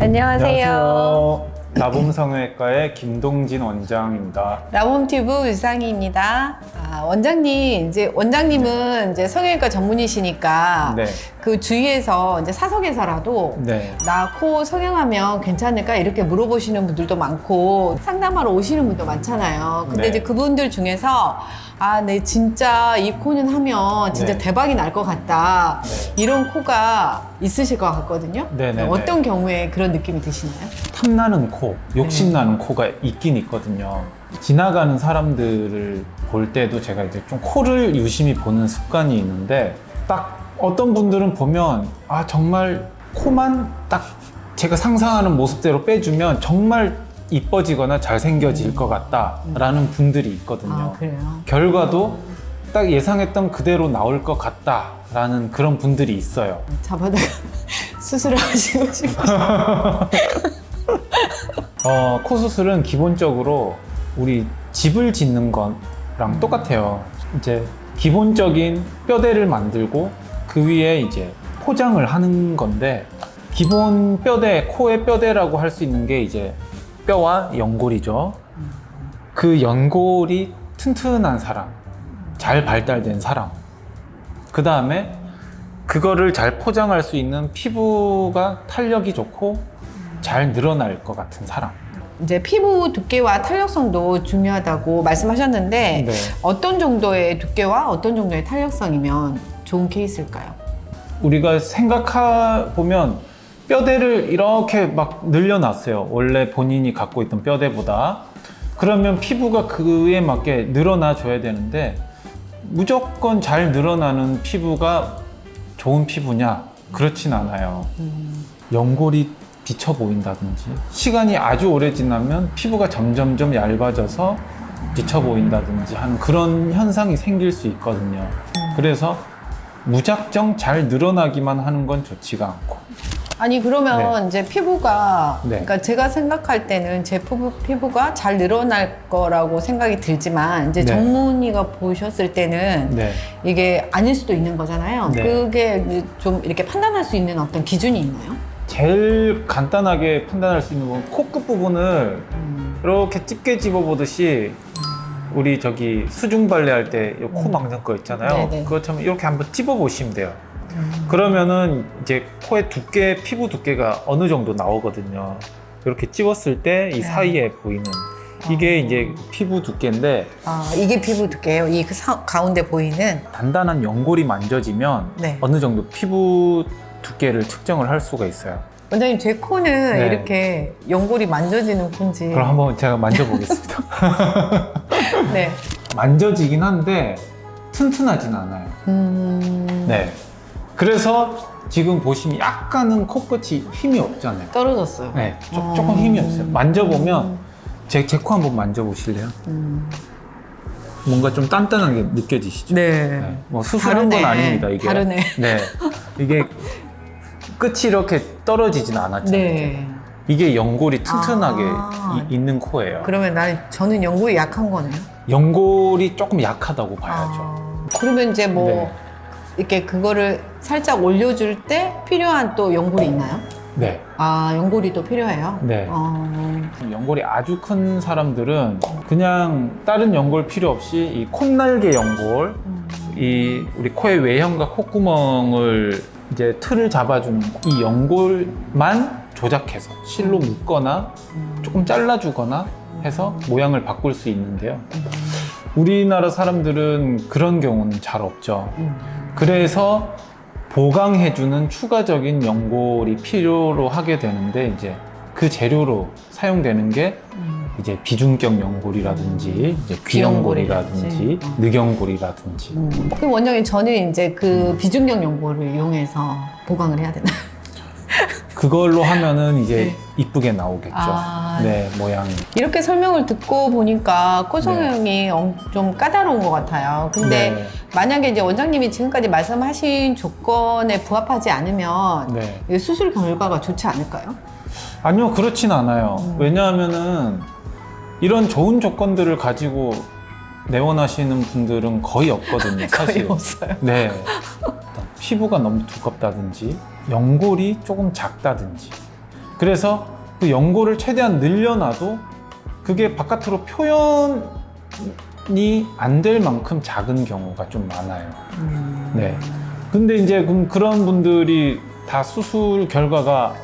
안녕하세요. 나봄성형외과의 김동진 원장입니다. 나봄튜브 유상희입니다. 원장님은 이제 성형외과 전문이시니까 네. 그 주위에서 이제 사석에서라도 네. 나 코 성형하면 괜찮을까 이렇게 물어보시는 분들도 많고 상담하러 오시는 분도 많잖아요. 근데 네. 이제 그분들 중에서 네, 진짜 이 코는 하면 진짜 네. 대박이 날 것 같다. 네. 이런 코가 있으실 것 같거든요. 네네네. 어떤 경우에 그런 느낌이 드시나요? 탐나는 코, 욕심나는 코가 있긴 있거든요. 지나가는 사람들을 볼 때도 제가 이제 좀 코를 유심히 보는 습관이 있는데 딱 어떤 분들은 보면 정말 코만 딱 제가 상상하는 모습대로 빼주면 정말 이뻐지거나 잘생겨질 것 같다라는 분들이 있거든요. 그래요? 결과도 딱 예상했던 그대로 나올 것 같다라는 그런 분들이 있어요. 잡아다가 수술하시고 싶으세요? 코 수술은 기본적으로 우리 집을 짓는 거랑 똑같아요. 이제 기본적인 뼈대를 만들고 그 위에 이제 포장을 하는 건데 기본 뼈대, 코의 뼈대라고 할 수 있는 게 이제 뼈와 연골이죠. 그 연골이 튼튼한 사람, 잘 발달된 사람, 그 다음에 그거를 잘 포장할 수 있는 피부가 탄력이 좋고 잘 늘어날 것 같은 사람. 이제 피부 두께와 탄력성도 중요하다고 말씀하셨는데 네. 어떤 정도의 두께와 어떤 정도의 탄력성이면 좋은 케이스일까요? 우리가 생각해보면 뼈대를 이렇게 막 늘려놨어요. 원래 본인이 갖고 있던 뼈대보다. 그러면 피부가 그에 맞게 늘어나 줘야 되는데 무조건 잘 늘어나는 피부가 좋은 피부냐? 그렇진 않아요. 연골이 비쳐 보인다든지 시간이 아주 오래 지나면 피부가 점점점 얇아져서 비쳐 보인다든지 하는 그런 현상이 생길 수 있거든요. 그래서 무작정 잘 늘어나기만 하는 건 좋지가 않고. 아니 그러면 이제 피부가 네. 그러니까 제가 생각할 때는 제 피부가 잘 늘어날 거라고 생각이 들지만 이제 네. 전문의가 보셨을 때는 네. 이게 아닐 수도 있는 거잖아요. 네. 그게 좀 이렇게 판단할 수 있는 어떤 기준이 있나요? 제일 간단하게 판단할 수 있는 건 코끝 부분을 이렇게 집게 집어보듯이 우리 저기 수중 발레 할 때 코 막는 거 있잖아요. 네네. 그것처럼 이렇게 한번 집어보시면 돼요. 그러면은 이제 코의 두께, 피부 두께가 어느 정도 나오거든요. 이렇게 찝었을 때 이 사이에 보이는 이게 이제 피부 두께인데 이게 피부 두께예요. 이 가운데 보이는 단단한 연골이 만져지면 네. 어느 정도 피부 두께를 측정을 할 수가 있어요. 원장님 제 코는 네. 이렇게 연골이 만져지는 콘지. 그럼 한번 제가 만져보겠습니다. 네. 만져지긴 한데 튼튼하진 않아요. 네. 그래서 지금 보시면 약간은 코끝이 힘이 없잖아요. 떨어졌어요. 네. 조금 힘이 없어요. 만져보면 제 코 한번 만져보실래요? 뭔가 좀 단단하게 느껴지시죠? 네. 네. 뭐 수술한 건 다르네. 아닙니다, 이게. 다르네. 네. 이게 끝이 이렇게 떨어지진 않았잖아요. 네. 이게 연골이 튼튼하게 아. 있는 코예요. 그러면 저는 연골이 약한 거네요. 연골이 조금 약하다고 봐야죠. 그러면 이제 뭐 네. 이렇게 그거를 살짝 올려줄 때 필요한 또 연골이 있나요? 네. 연골이 또 필요해요? 네. 연골이 아주 큰 사람들은 그냥 다른 연골 필요 없이 이 콧날개 연골, 이 우리 코의 외형과 콧구멍을 이제 틀을 잡아주는 이 연골만 조작해서 실로 묶거나 조금 잘라주거나 해서 모양을 바꿀 수 있는데요. 우리나라 사람들은 그런 경우는 잘 없죠. 그래서 보강해주는 추가적인 연골이 필요로 하게 되는데 이제 그 재료로 사용되는 게 이제 비중격 연골이라든지 이제 귀연골이라든지 늑연골이라든지. 그럼 원장님 저는 이제 그 비중격 연골을 이용해서 보강을 해야 되나요? 그걸로 하면은 이제 이쁘게 나오겠죠. 네, 모양이. 이렇게 설명을 듣고 보니까 코 성형이 좀 까다로운 것 같아요. 근데 네. 만약에 이제 원장님이 지금까지 말씀하신 조건에 부합하지 않으면 네. 수술 결과가 좋지 않을까요? 아니요, 그렇진 않아요. 왜냐하면은 이런 좋은 조건들을 가지고 내원하시는 분들은 거의 없거든요, 사실. 거의 없어요. 네. 피부가 너무 두껍다든지 연골이 조금 작다든지 그래서 그 연골을 최대한 늘려놔도 그게 바깥으로 표현이 안 될 만큼 작은 경우가 좀 많아요. 네. 근데 이제 그런 분들이 다 수술 결과가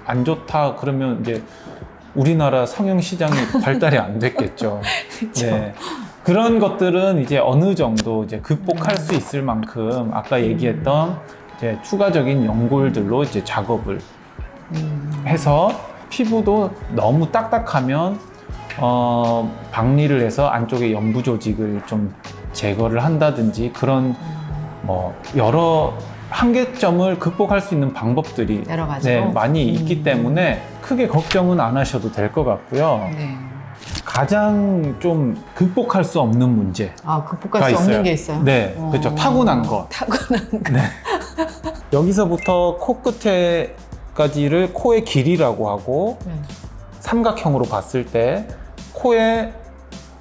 안 좋다 그러면 이제 우리나라 성형 시장이 발달이 안 됐겠죠. 그쵸. 네. 그런 것들은 이제 어느 정도 이제 극복할 수 있을 만큼 아까 얘기했던 이제 추가적인 연골들로 이제 작업을 해서 피부도 너무 딱딱하면 박리를 해서 안쪽에 연부 조직을 좀 제거를 한다든지 그런 뭐 여러 한계점을 극복할 수 있는 방법들이 여러 가지로 많이 있기 때문에 크게 걱정은 안 하셔도 될 것 같고요. 네. 가장 좀 극복할 수 없는 문제. 극복할 수 없는 게 있어요? 네, 그렇죠. 타고난 것. 타고난 거. 네. 여기서부터 코끝에까지를 코의 길이라고 하고 네. 삼각형으로 봤을 때 코의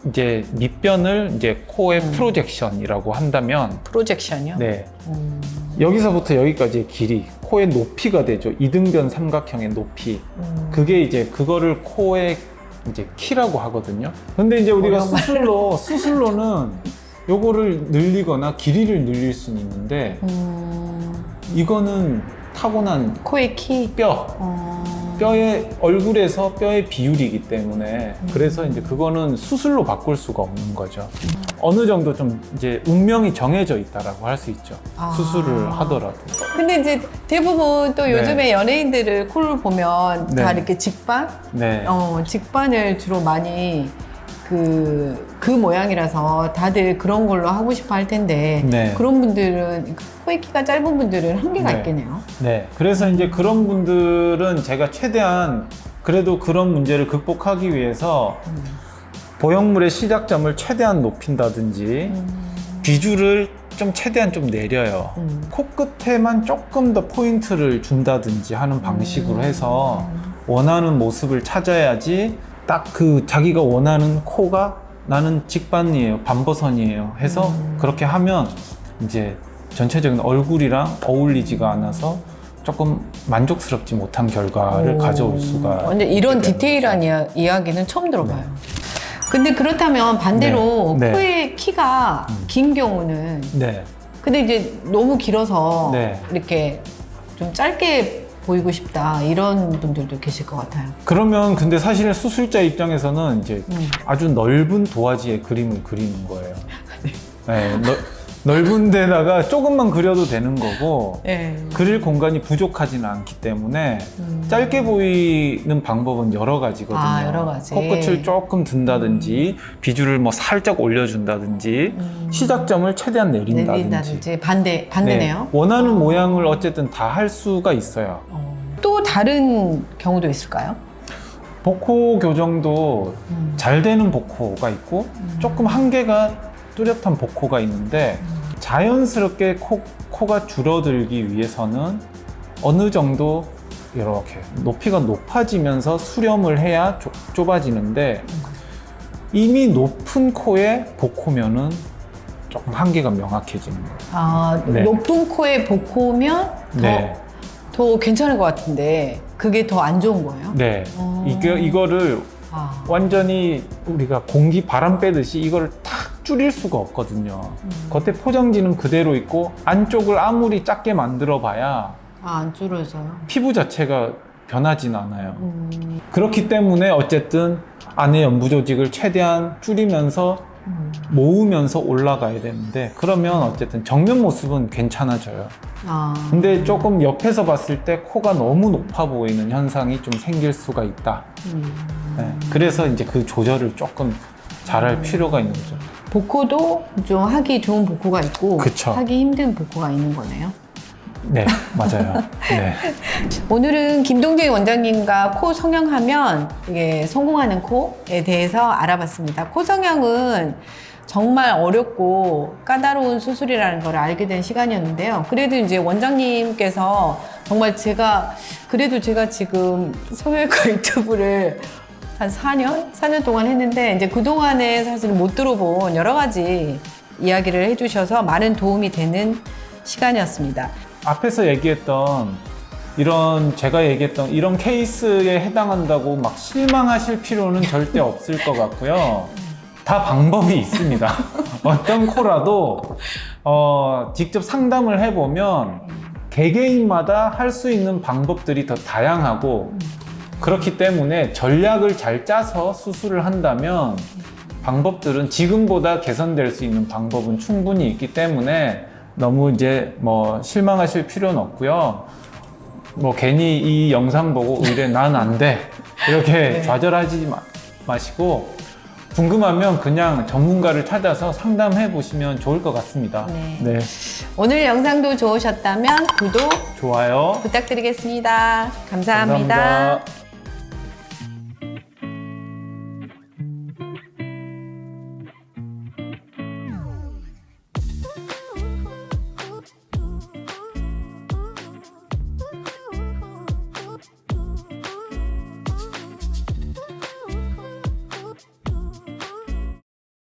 이제 밑변을 이제 코의 프로젝션이라고 한다면 프로젝션이요? 네. 여기서부터 여기까지의 길이 코의 높이가 되죠. 이등변 삼각형의 높이. 그게 이제 그거를 코의 이제 키라고 하거든요. 근데 이제 우리가 수술로는 요거를 늘리거나 길이를 늘릴 수는 있는데 이거는 타고난 코의 키? 뼈의 얼굴에서 뼈의 비율이기 때문에 그래서 이제 그거는 수술로 바꿀 수가 없는 거죠. 어느 정도 좀 이제 운명이 정해져 있다라고 할 수 있죠. 수술을 하더라도. 근데 이제 대부분 또 네. 요즘에 연예인들을 코를 보면 네. 다 이렇게 직반? 네. 직반을 주로 많이 그 모양이라서 다들 그런 걸로 하고 싶어 할 텐데 네. 그런 분들은 코의 키가 짧은 분들은 한계가 네. 있겠네요. 네. 그래서 이제 그런 분들은 제가 최대한 그래도 그런 문제를 극복하기 위해서 보형물의 시작점을 최대한 높인다든지 비주를 좀 최대한 좀 내려요. 코끝에만 조금 더 포인트를 준다든지 하는 방식으로 해서 원하는 모습을 찾아야지 딱 그 자기가 원하는 코가 나는 직반이에요, 반버선이에요 해서 그렇게 하면 이제 전체적인 얼굴이랑 어울리지가 않아서 조금 만족스럽지 못한 결과를 가져올 수가 근데 이런 있게 되는 디테일한 거죠. 이야기는 처음 들어봐요. 근데 그렇다면 반대로 네. 네. 코의 키가 긴 경우는 네. 근데 이제 너무 길어서 네. 이렇게 좀 짧게 보이고 싶다 이런 분들도 계실 것 같아요. 그러면 근데 사실 수술자 입장에서는 이제 아주 넓은 도화지에 그림을 그리는 거예요. 네, 넓은 데다가 조금만 그려도 되는 거고 네. 그릴 공간이 부족하지는 않기 때문에 짧게 보이는 방법은 여러 가지거든요. 여러 가지. 코끝을 조금 든다든지 비주를 뭐 살짝 올려준다든지 시작점을 최대한 내린다든지. 반대네요. 네, 원하는 모양을 어쨌든 다 할 수가 있어요. 또 다른 경우도 있을까요? 복코 교정도 잘 되는 복코가 있고 조금 한계가 뚜렷한 복코가 있는데 자연스럽게 코가 줄어들기 위해서는 어느 정도 이렇게 높이가 높아지면서 수렴을 해야 좁아지는데 이미 높은 코에 복코면은 조금 한계가 명확해지는 거예요. 네. 높은 코에 복코면 네. 더 괜찮을 것 같은데 그게 더 안 좋은 거예요? 네. 이거를 완전히 우리가 공기 바람 빼듯이 이거를 탁 줄일 수가 없거든요. 겉에 포장지는 그대로 있고 안쪽을 아무리 작게 만들어 봐야 안 줄어져요. 피부 자체가 변하진 않아요. 그렇기 때문에 어쨌든 안의 연부 조직을 최대한 줄이면서 모으면서 올라가야 되는데 그러면 어쨌든 정면 모습은 괜찮아져요. 근데 조금 옆에서 봤을 때 코가 너무 높아 보이는 현상이 좀 생길 수가 있다. 네, 그래서 이제 그 조절을 조금 잘할 필요가 있는 거죠. 복코도 좀 하기 좋은 복코가 있고 그쵸. 하기 힘든 복코가 있는 거네요. 네, 맞아요. 네. 오늘은 김동재 원장님과 코 성형하면 이게 성공하는 코에 대해서 알아봤습니다. 코 성형은 정말 어렵고 까다로운 수술이라는 걸 알게 된 시간이었는데요. 그래도 이제 원장님께서 정말 제가 지금 성형외과 유튜브를 한 4년 동안 했는데 이제 그동안에 사실 못 들어본 여러 가지 이야기를 해주셔서 많은 도움이 되는 시간이었습니다. 앞에서 얘기했던 이런 제가 얘기했던 이런 케이스에 해당한다고 막 실망하실 필요는 절대 없을 것 같고요. 다 방법이 있습니다. 어떤 코라도 직접 상담을 해보면 개개인마다 할 수 있는 방법들이 더 다양하고 그렇기 때문에 전략을 잘 짜서 수술을 한다면 방법들은 지금보다 개선될 수 있는 방법은 충분히 있기 때문에 너무 이제 뭐 실망하실 필요는 없고요. 뭐 괜히 이 영상 보고 의뢰 난 안 돼 이렇게 네. 좌절하지 마시고 궁금하면 그냥 전문가를 찾아서 상담해 보시면 좋을 것 같습니다. 네. 오늘 영상도 좋으셨다면 구독, 좋아요. 부탁드리겠습니다. 감사합니다. 감사합니다.